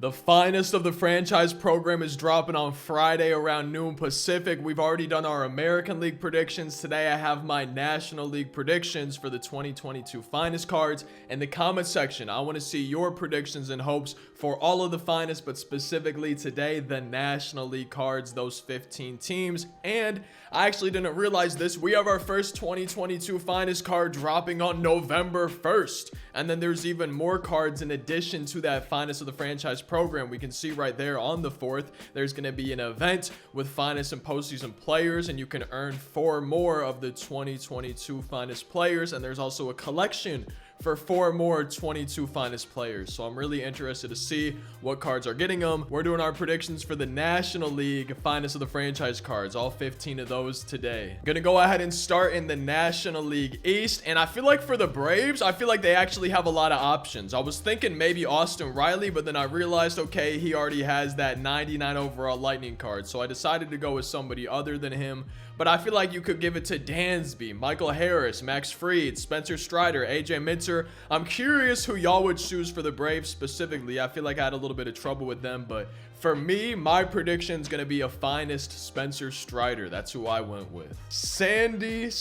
The finest of the franchise program is dropping on Friday around noon Pacific. We've already done our American League predictions. Today I have my National League predictions for the 2022 finest cards. In the comment section, I want to see your predictions and hopes for all of the finest, but specifically today, the National League cards, those 15 teams. And I actually didn't realize this. We have our first 2022 finest card dropping on November 1st. And then there's even more cards in addition to that finest of the franchise program. We can see right there on the 4th, there's going to be an event with finest and postseason players, and you can earn 4 more of the 2022 finest players. And there's also a collection for 4 more 22 finest players. So I'm really interested to see what cards are getting them. We're doing our predictions for the National League finest of the franchise cards, all 15 of those today. Gonna go ahead and start in the National League East, and I feel like for the Braves, I feel like they actually have a lot of options. I was thinking maybe Austin Riley, but then I realized, okay, he already has that 99 overall Lightning card, so I decided to go with somebody other than him. But I feel like you could give it to Dansby, Michael Harris, Max Fried, Spencer Strider, AJ Minter. I'm curious who y'all would choose for the Braves specifically. I feel like I had a little bit of trouble with them, but for me, my prediction is going to be a finest Spencer Strider. That's who I went with. Sandy.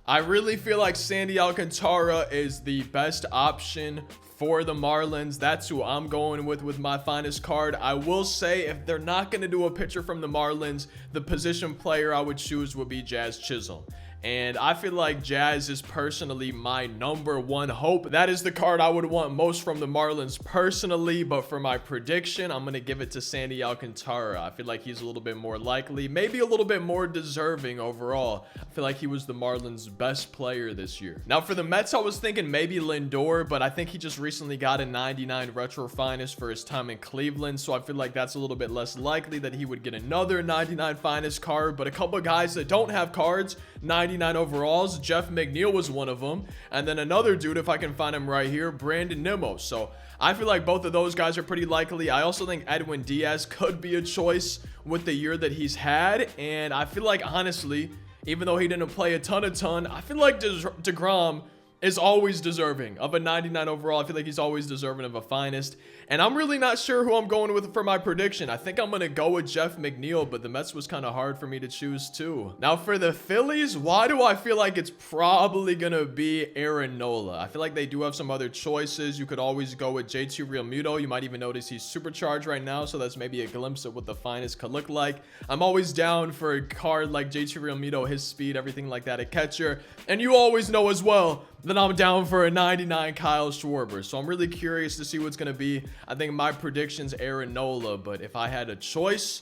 I really feel like Sandy Alcantara is the best option for the Marlins. That's who I'm going with my finest card. I will say, if they're not going to do a pitcher from the Marlins, the position player I would choose would be Jazz Chisholm. And I feel like Jazz is personally my number one hope. That is the card I would want most from the Marlins personally. But for my prediction, I'm going to give it to Sandy Alcantara. I feel like he's a little bit more likely, maybe a little bit more deserving overall. I feel like he was the Marlins' best player this year. Now for the Mets, I was thinking maybe Lindor, but I think he just recently got a 99 retro finest for his time in Cleveland. So I feel like that's a little bit less likely that he would get another 99 finest card. But a couple of guys that don't have cards, 99 overalls, Jeff McNeil was one of them, and then another dude, if I can find him right here, Brandon Nimmo. So I feel like both of those guys are pretty likely. I also think Edwin Diaz could be a choice with the year that he's had, and I feel like honestly, even though he didn't play a ton, I feel like DeGrom is always deserving of a 99 overall. I feel like he's always deserving of a finest. And I'm really not sure who I'm going with for my prediction. I think I'm going to go with Jeff McNeil, but the Mets was kind of hard for me to choose too. Now for the Phillies, why do I feel like it's probably going to be Aaron Nola? I feel like they do have some other choices. You could always go with JT Realmuto. You might even notice he's supercharged right now, so that's maybe a glimpse of what the finest could look like. I'm always down for a card like JT Realmuto, his speed, everything like that, a catcher. And you always know as well that I'm down for a 99 Kyle Schwarber. So I'm really curious to see what's going to be. I think my prediction's Aaron Nola, but if I had a choice,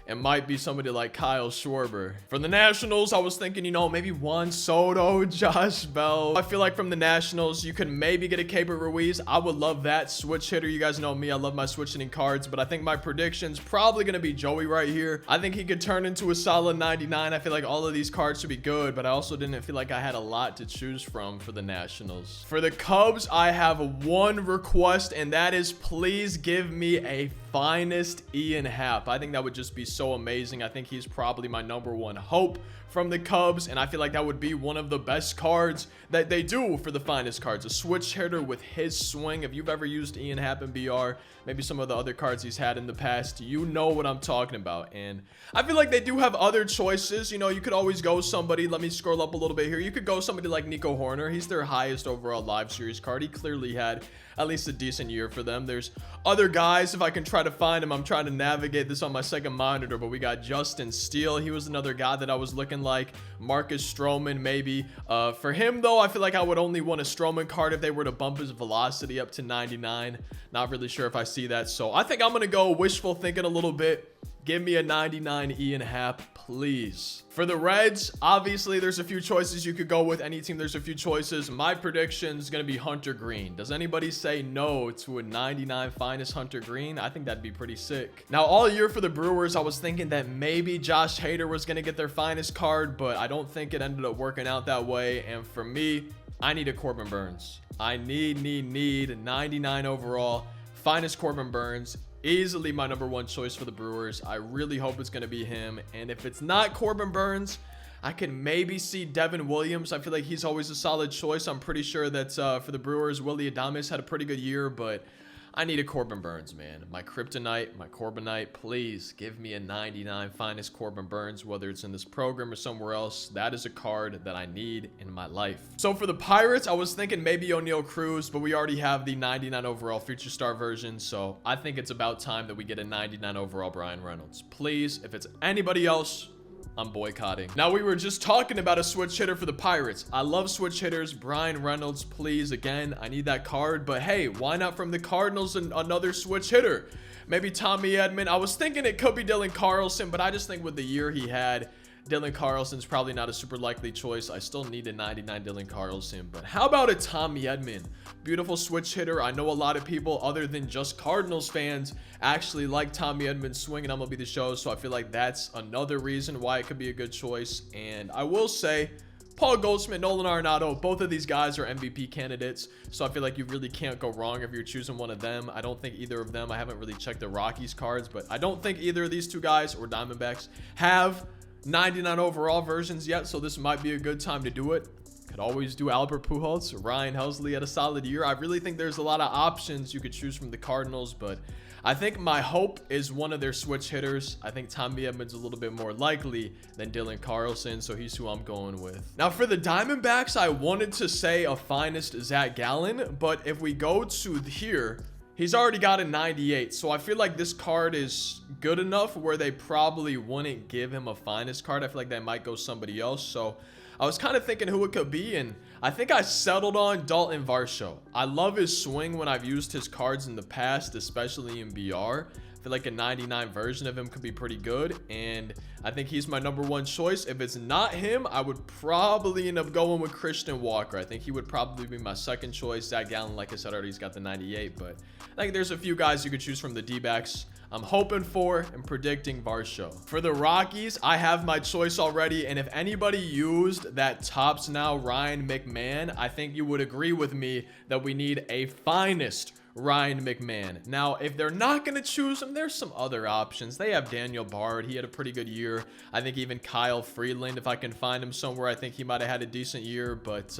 it might be somebody like Kyle Schwarber. For the Nationals, I was thinking, you know, maybe Juan Soto, Josh Bell. I feel like from the Nationals, you can maybe get a Keibert Ruiz. I would love that. Switch hitter, you guys know me. I love my switch hitting cards, but I think my prediction's probably going to be Joey right here. I think he could turn into a solid 99. I feel like all of these cards should be good, but I also didn't feel like I had a lot to choose from for the Nationals. For the Cubs, I have one request, and that is please give me a finest Ian Happ. I think that would just be so amazing. I think he's probably my number one hope from the Cubs, and I feel like that would be one of the best cards that they do for the finest cards. A switch hitter with his swing. If you've ever used Ian Happ in BR, maybe some of the other cards he's had in the past, you know what I'm talking about. And I feel like they do have other choices. You know, you could always go somebody, let me scroll up a little bit here. You could go somebody like Nico Horner. He's their highest overall live series card. He clearly had at least a decent year for them. There's other guys, if I can try to find him. I'm trying to navigate this on my second monitor, but we got Justin Steele. He was another guy that I was looking like. Marcus Stroman, maybe. For him, though, I feel like I would only want a Stroman card if they were to bump his velocity up to 99. Not really sure if I see that. So I think I'm going to go wishful thinking a little bit. Give me a 99 Ian Happ, please. For the Reds, obviously, there's a few choices you could go with. Any team, there's a few choices. My prediction is going to be Hunter Green. Does anybody say no to a 99 finest Hunter Green? I think that'd be pretty sick. Now, all year for the Brewers, I was thinking that maybe Josh Hader was going to get their finest card, but I don't think it ended up working out that way. And for me, I need a Corbin Burns. I need 99 overall. Finest Corbin Burns. Easily my number one choice for the Brewers. I really hope it's going to be him. And if it's not Corbin Burns, I can maybe see Devin Williams. I feel like he's always a solid choice. I'm pretty sure that for the Brewers, Willy Adames had a pretty good year, but I need a Corbin Burnes, man. My kryptonite, my Corbinite, please give me a 99 finest Corbin Burnes, whether it's in this program or somewhere else. That is a card that I need in my life. So for the Pirates, I was thinking maybe O'Neal Cruz, but we already have the 99 overall future star version. So I think it's about time that we get a 99 overall Bryan Reynolds. Please, if it's anybody else, I'm boycotting. Now, we were just talking about a switch hitter for the Pirates. I love switch hitters. Bryan Reynolds, please. Again, I need that card. But hey, why not from the Cardinals and another switch hitter? Maybe Tommy Edman. I was thinking it could be Dylan Carlson, but I just think with the year he had, Dylan Carlson's probably not a super likely choice. I still need a 99 Dylan Carlson. But how about a Tommy Edman? Beautiful switch hitter. I know a lot of people other than just Cardinals fans actually like Tommy Edman's swing and MLB The Show. So I feel like that's another reason why it could be a good choice. And I will say, Paul Goldschmidt, Nolan Arenado, both of these guys are MVP candidates. So I feel like you really can't go wrong if you're choosing one of them. I don't think either of them, I haven't really checked the Rockies cards, but I don't think either of these two guys or Diamondbacks have 99 overall versions yet, so this might be a good time to do it. Could always do Albert Pujols. Ryan Helsley had a solid year. I really think there's a lot of options you could choose from the Cardinals, but I think my hope is one of their switch hitters. I think Tommy Edman's a little bit more likely than Dylan Carlson, so he's who I'm going with. Now, for the Diamondbacks, I wanted to say a finest Zach Gallen, but if we go to here, he's already got a 98, so I feel like this card is good enough where they probably wouldn't give him a finest card. I feel like they might go somebody else, so I was kind of thinking who it could be, and I think I settled on Dalton Varsho. I love his swing when I've used his cards in the past, especially in BR. I feel like a 99 version of him could be pretty good, and I think he's my #1 choice. If it's not him, I would probably end up going with Christian Walker. I think he would probably be my second choice. Zach Gallen, like I said already, he's got the 98, but I think there's a few guys you could choose from the D-backs. I'm hoping for and predicting Varsho. For the Rockies, I have my choice already, and if anybody used that Topps Now Ryan McMahon, I think you would agree with me that we need a finest Ryan McMahon. Now, if they're not going to choose him, there's some other options. They have Daniel Bard. He had a pretty good year. I think even Kyle Freeland, if I can find him somewhere, I think he might have had a decent year. But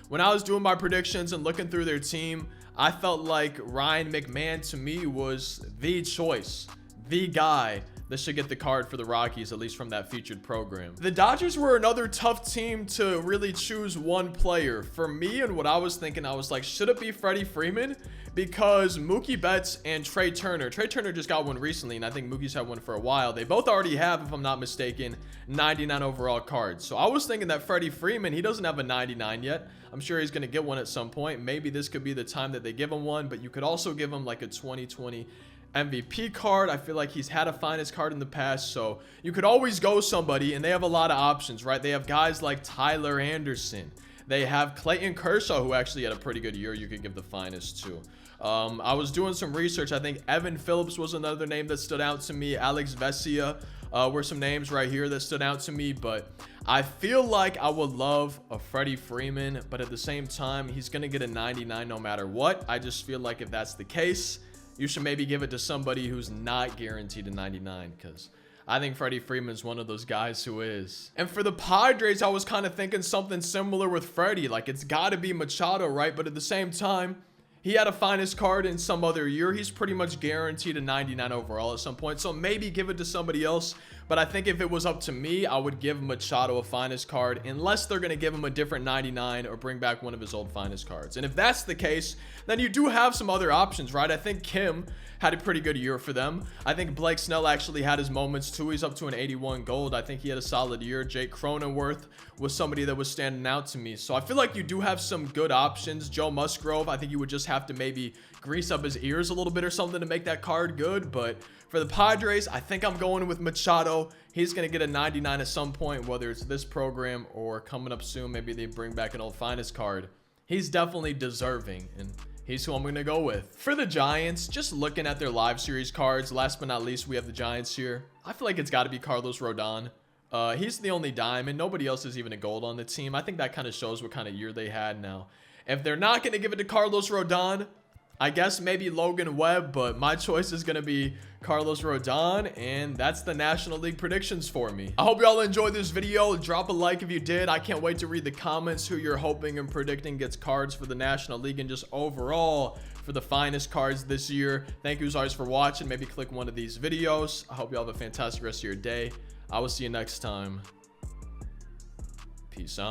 when I was doing my predictions and looking through their team, I felt like Ryan McMahon to me was the choice, the guy that should get the card for the Rockies, at least from that featured program. The Dodgers were another tough team to really choose one player. For me and what I was thinking, I was like, should it be Freddie Freeman? Because Mookie Betts and Trey Turner just got one recently, and I think Mookie's had one for a while. They both already have, if I'm not mistaken, 99 overall cards. So I was thinking that Freddie Freeman, he doesn't have a 99 yet. I'm sure he's going to get one at some point. Maybe this could be the time that they give him one, but you could also give him like a 2020 MVP card. I feel like he's had a finest card in the past, so you could always go somebody, and they have a lot of options, right? They have guys like Tyler Anderson. They have Clayton Kershaw, who actually had a pretty good year. You could give the finest to. I was doing some research. I think Evan Phillips was another name that stood out to me. Alex Vesia were some names right here that stood out to me, but I feel like I would love a Freddie Freeman, but at the same time, he's going to get a 99 no matter what. I just feel like if that's the case, you should maybe give it to somebody who's not guaranteed a 99, because I think Freddie Freeman's one of those guys who is. And for the Padres, I was kind of thinking something similar with Freddie. Like, it's got to be Machado, right? But at the same time, he had a finest card in some other year. He's pretty much guaranteed a 99 overall at some point. So maybe give it to somebody else. But I think if it was up to me, I would give Machado a finest card, unless they're going to give him a different 99 or bring back one of his old finest cards. And if that's the case, then you do have some other options, right? I think Kim had a pretty good year for them. I think Blake Snell actually had his moments too. He's up to an 81 gold. I think he had a solid year. Jake Cronenworth was somebody that was standing out to me. So I feel like you do have some good options. Joe Musgrove, I think you would just have to maybe grease up his ears a little bit or something to make that card good. But for the Padres, I think I'm going with Machado. He's going to get a 99 at some point, whether it's this program or coming up soon. Maybe they bring back an old finest card. He's definitely deserving, and he's who I'm going to go with. For the Giants, just looking at their live series cards, last but not least, we have the Giants here. I feel like it's got to be Carlos Rodon. He's the only diamond. Nobody else is even a gold on the team. I think that kind of shows what kind of year they had now. If they're not going to give it to Carlos Rodon, I guess maybe Logan Webb, but my choice is going to be Carlos Rodon, and that's the National League predictions for me. I hope y'all enjoyed this video. Drop a like if you did. I can't wait to read the comments who you're hoping and predicting gets cards for the National League and just overall for the finest cards this year. Thank you as always for watching. Maybe click one of these videos. I hope y'all have a fantastic rest of your day. I will see you next time. Peace out.